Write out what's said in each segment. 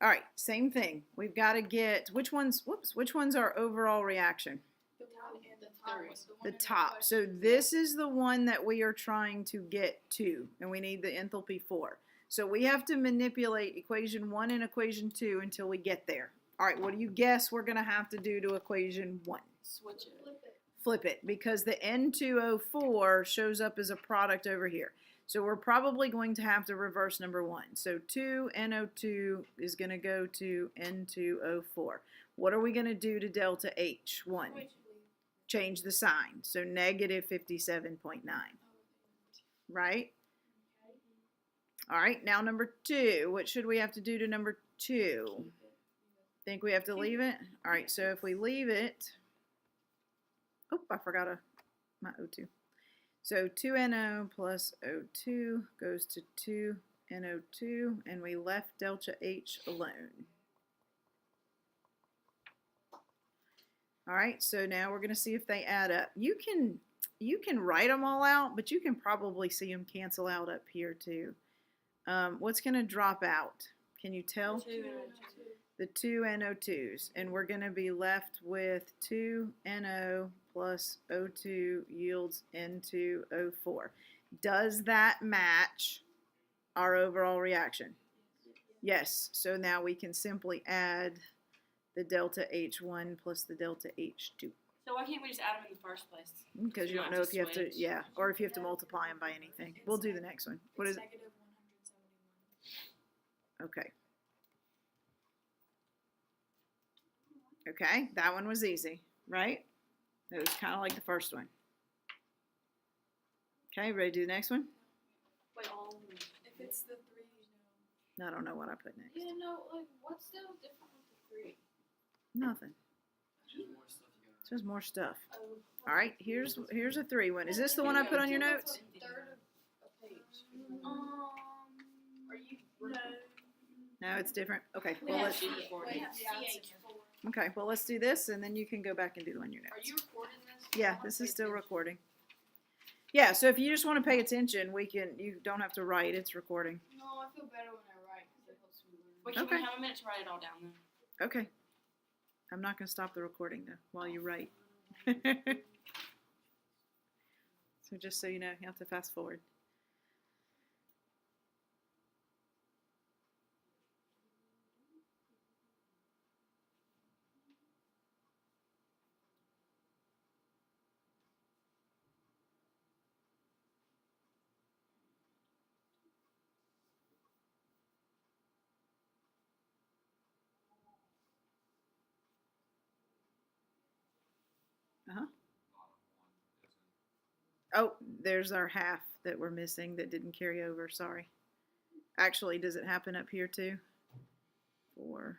All right, same thing. We've got to get, which one's our overall reaction? The one and the top one. The top. So this is the one that we are trying to get to, and we need the enthalpy for. So we have to manipulate equation 1 and equation 2 until we get there. All right, what do you guess we're going to have to do to equation 1? Switch it. Flip it, because the N2O4 shows up as a product over here. So we're probably going to have to reverse number 1. So 2NO2 is going to go to N2O4. What are we going to do to delta H? 1. Change the sign. So negative 57.9. Right? All right, now number 2. What should we have to do to number 2? Think we have to leave it? All right, so if we leave it, oh, I forgot my O2. So 2NO plus O2 goes to 2NO2, and we left delta H alone. All right, so now we're going to see if they add up. You can write them all out, but you can probably see them cancel out up here too. What's going to drop out? Can you tell? The 2NO2s, and we're going to be left with 2NO plus O2 yields N2O4. Does that match our overall reaction? Yes. So now we can simply add the delta H1 plus the delta H2. So why can't we just add them in the first place? Because you don't know if you have to, yeah, or if you have to multiply them by anything. We'll do the next one. What is it? Negative 171. Okay. Okay, that one was easy, right? It was kind of like the first one. Okay, ready to do the next one? Wait, all of them. If it's the 3, I don't know what I put next. yeah, no, like, what's so different with the 3? Nothing. It's just more stuff. Oh, All right, here's a 3 one. Is this the one I put on your notes? Third of a page. Are you? No. No, it's different. Okay, We well have let's. CH4. Okay, well let's do this, and then you can go back and do the one on your Are notes. you recording this? Yeah, this is still recording. Yeah, so if you just want to pay attention, you don't have to write, it's recording. No, I feel better when I write because it helps me learn. Wait, can Okay. we have a minute to write it all down then? Okay. I'm not going to stop the recording though while you write. So just so you know, you have to fast forward. Uh-huh. Oh, there's our half that we're missing that didn't carry over. Sorry. Actually, does it happen up here too? 4.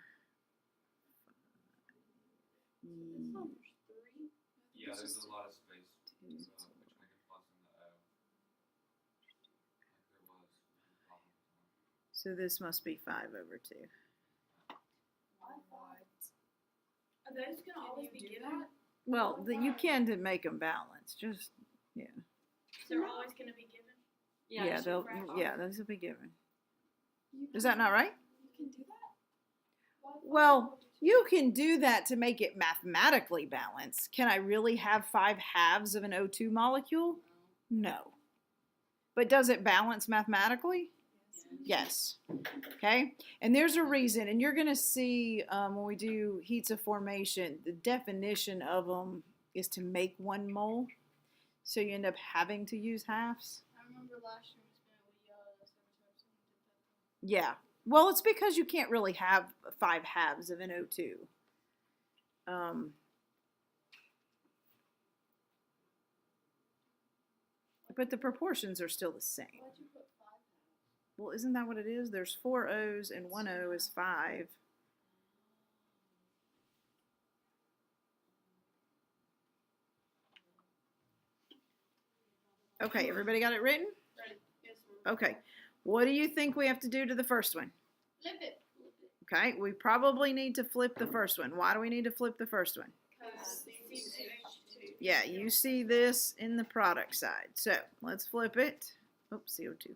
Yeah, there's a lot of space. Which make a plus in the O. Like there was. So this must be 5 over 2. Are those going to always be given? Well, you can to make them balance. Just, yeah. They're always going to be given? Yeah, those will be given. Is that not right? You can do that? Well, you can do that to make it mathematically balanced. Can I really have 5 halves of an O2 molecule? No. But does it balance mathematically? Yes. Okay. And there's a reason, and you're going to see when we do heats of formation, the definition of them is to make 1 mole. So you end up having to use halves. I remember last year we spent with Yeah. Well, it's because you can't really have 5 halves of an O2. But the proportions are still the same. Why'd you put 5 halves? Well, isn't that what it is? There's 4 O's and 1 O is 5. Okay, everybody got it written? Ready? Yes, ma'am. Okay. What do you think we have to do to the first one? Flip it. Okay, we probably need to flip the first one. Why do we need to flip the first one? Because CH2. Yeah, you see this in the product side. So let's flip it. Oops, CO2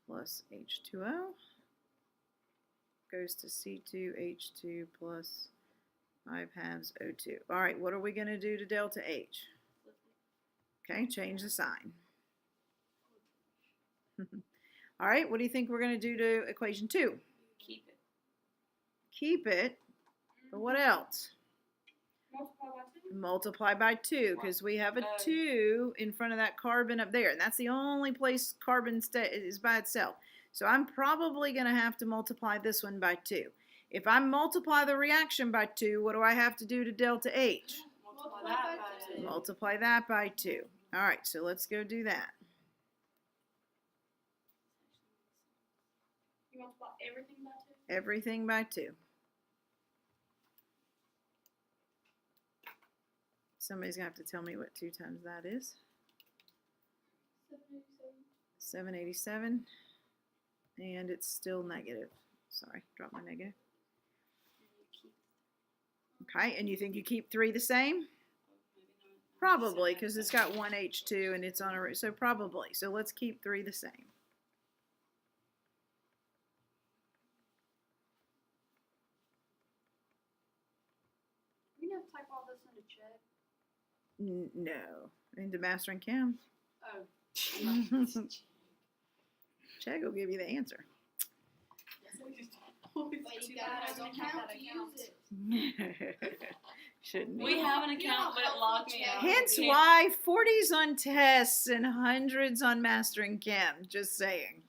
plus H2O. goes to C2H2 plus 5 halves O2. All right, what are we going to do to delta H? Okay, change the sign. All right, what do you think we're going to do to equation 2? Keep it. Keep it, but what else? Multiply by 2. Multiply by 2, because we have a 2 in front of that carbon up there, and that's the only place carbon is by itself. So I'm probably going to have to multiply this one by 2. If I multiply the reaction by 2, what do I have to do to delta H? Multiply that by 2. Multiply that by 2. All right, so let's go do that. You multiply everything by 2? Everything by 2. Somebody's going to have to tell me what 2 times that is. 787. And it's still negative. Sorry, drop my negative. Okay, and you think you keep 3 the same? Probably, because it's got 1 H2 and it's on a, so probably. So let's keep 3 the same. We have to type all this into check. No, into master and chem. Oh. Check will give you the answer. But you gotta have an account to use it. Shouldn't We be. have an account, but it logged me out. Hence why 40s on tests and 100s on master and chem. Just saying.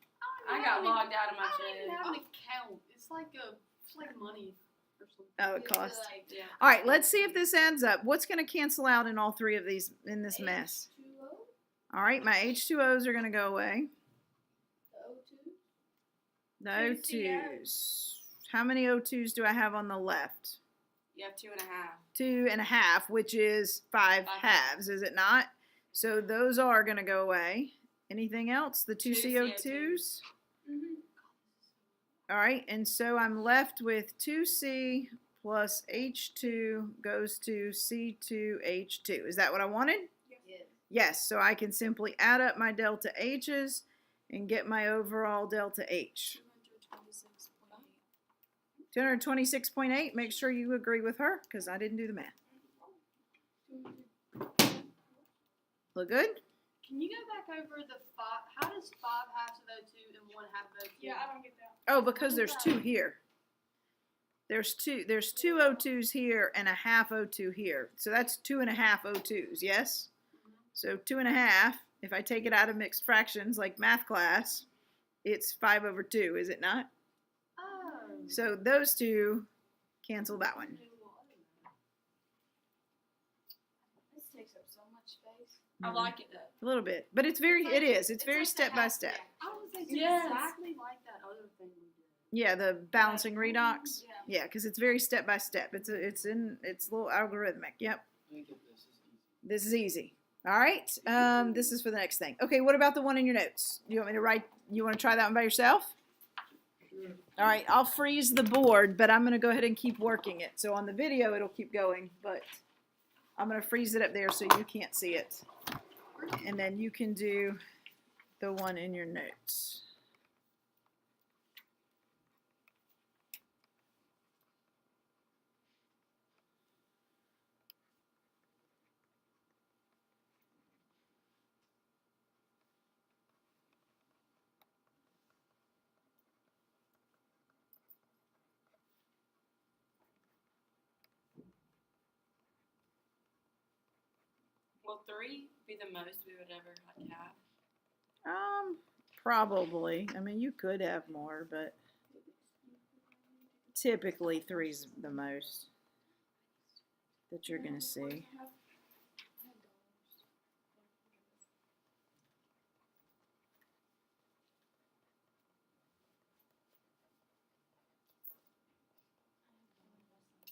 I got logged out of my I don't even check. have an account. It's like money or something. Oh, it costs. Yeah. All right, let's see if this adds up. What's going to cancel out in all 3 of these in this mess? H2O, All right, my H2Os are going to go away. the The O2. 2 O2s. How many O2s do I have on the left? You have 2.5. 2.5, which is 5 halves, is it not? So those are going to go away. Anything else? The 2 Two CO2s? Mm-hmm. All right, and so I'm left with 2C plus H2 goes to C2H2. Is that what I wanted? Yes. Yes, so I can simply add up my delta H's and get my overall delta H. 226.8. Make sure you agree with her, because I didn't do the math. Look good? Can you go back over the 5? How does 5 halves of O2 and 1 half of O2? Yeah, I don't get that. Oh, because there's 2 here. There's two O2s here and a half O2 here. So that's 2.5 O2s, yes? So 2.5, if I take it out of mixed fractions like math class, it's 5/2, is it not? Oh. So those 2 cancel that one. This takes up so much space. I like it though. A little bit, but it's very very step by step. I was like, Yes. exactly like that other thing we did. Yeah, the balancing redox. Yeah. Yeah, because it's very step by step. It's a little algorithmic. Yep. This is easy. All right. This is for the next thing. Okay. What about the one in your notes? You want me to write? You want to try that one by yourself? Sure. All right. I'll freeze the board, but I'm going to go ahead and keep working it. So on the video, it'll keep going, but I'm going to freeze it up there so you can't see it, and then you can do the one in your notes. Will 3 be the most we would ever have? Probably. I mean, you could have more, but typically 3's the most that you're gonna see.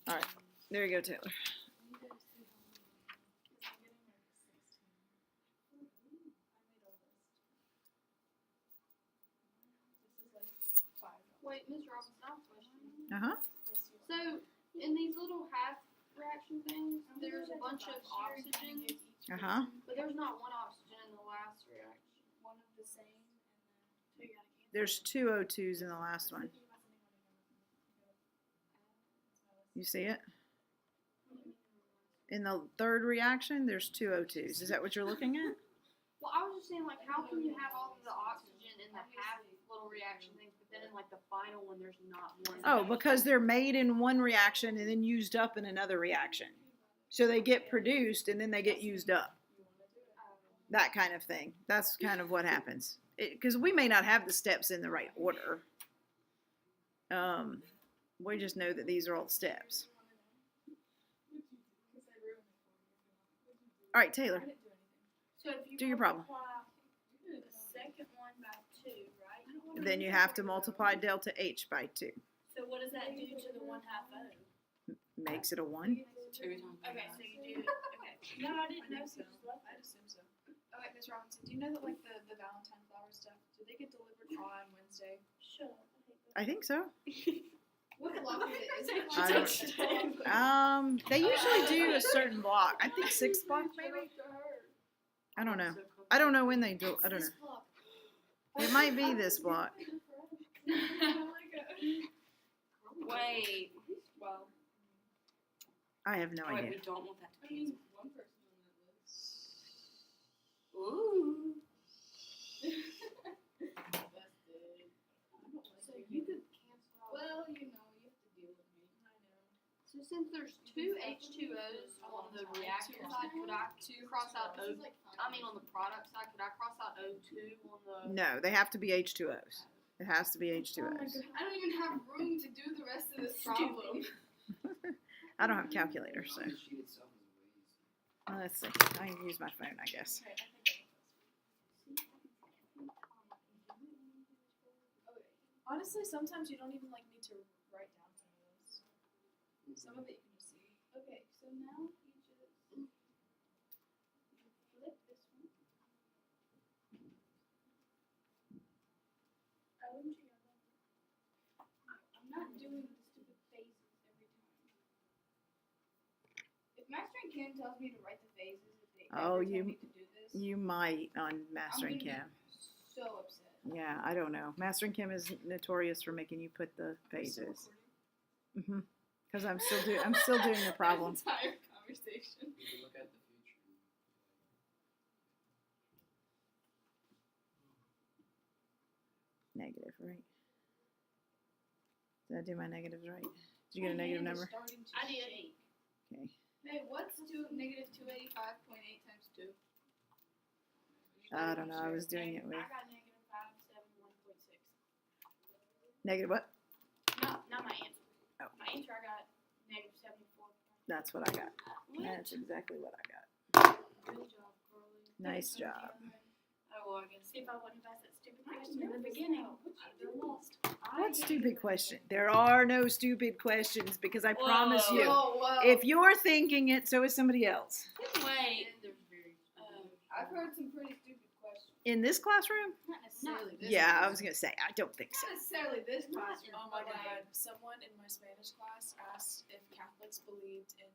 All right, there you go, Taylor. Wait, Ms. Robinson, I have a question. Uh-huh. So, in these little half reaction things, there's a bunch of oxygen, Uh-huh. but there's not one oxygen in the last reaction. One of the same, and then There's 2 O2s in the last one. You see it? In the third reaction, there's two O2s. Is that what you're looking at? Well, I was just saying, like, how can you have all of the oxygen in the half little reaction things, but then in like the final one, there's not one? Oh, because they're made in one reaction and then used up in another reaction. So they get produced and then they get used up. That kind of thing. That's kind of what happens. Because we may not have the steps in the right order. We just know that these are all the steps. All right, Taylor, So if you do your problem. multiply the second one by 2, right? Then you have to multiply delta H by 2. So what does that do to the 1/2 O? Makes it a 1. 2 times Okay, so you do. Okay. No, I didn't know. So just left I'd assume so. Okay, Ms. Robinson, do you know that like the Valentine flower stuff, do they get delivered on Wednesday? Shut up. I think so. What block is it? Is it I don't- They usually do a certain block. I think 6th block maybe. I don't know. I don't know when they do. I don't know. It might be this block. Wait. Well, I have no Wait, idea. we don't want that to I be. mean, one person on that list. Ooh. So you could cancel out. Well, you know, you have to deal with me. I know. So since there's 2 H2Os on the reactor side, could I cross out O? I mean, on the product side, could I cross out O2 on the? No, they have to be H2Os. It has to be Oh my H2Os. God, I don't even have room to do the rest of this problem. I don't have a calculator, so The sheet itself is way easier. well, let's see. I can use my phone, I guess. Okay, I think honestly, sometimes you don't even like need to write down some of this. Some of it you can just see. Okay, so now you just flip this one. OMG, I'm not doing the stupid phases every time. If Mastering Kim tells me to write the phases, if they Oh, ever you- tell me to do this, You might on Mastering gonna be Chem. so upset. Yeah, I don't know. Mastering Chem is notorious for making you put the phases. Because I'm still doing the problem. This entire conversation. You can look at the future. Negative, right? Did I do my negatives right? Did you get a negative number? I did. Okay. Hey, what's negative 285.8 times 2? I don't know. I was doing it with I got negative 571.6. negative what? No, not my answer. Oh. My answer, I got negative 74. That's what I got. That's exactly what I got. Good job, Carly. Nice job. Oh, well, I guess. See if I wouldn't have asked that stupid question in the beginning. I'd have lost. What stupid question? There are no stupid questions because I promise you, Oh, well. if you're thinking it, so is somebody else. Wait. I've heard some pretty stupid questions. In this classroom? Not necessarily this Yeah, I class. was gonna say I don't think so. Not necessarily this Not classroom. in Oh my public. God. Someone in my Spanish class asked if Catholics believed in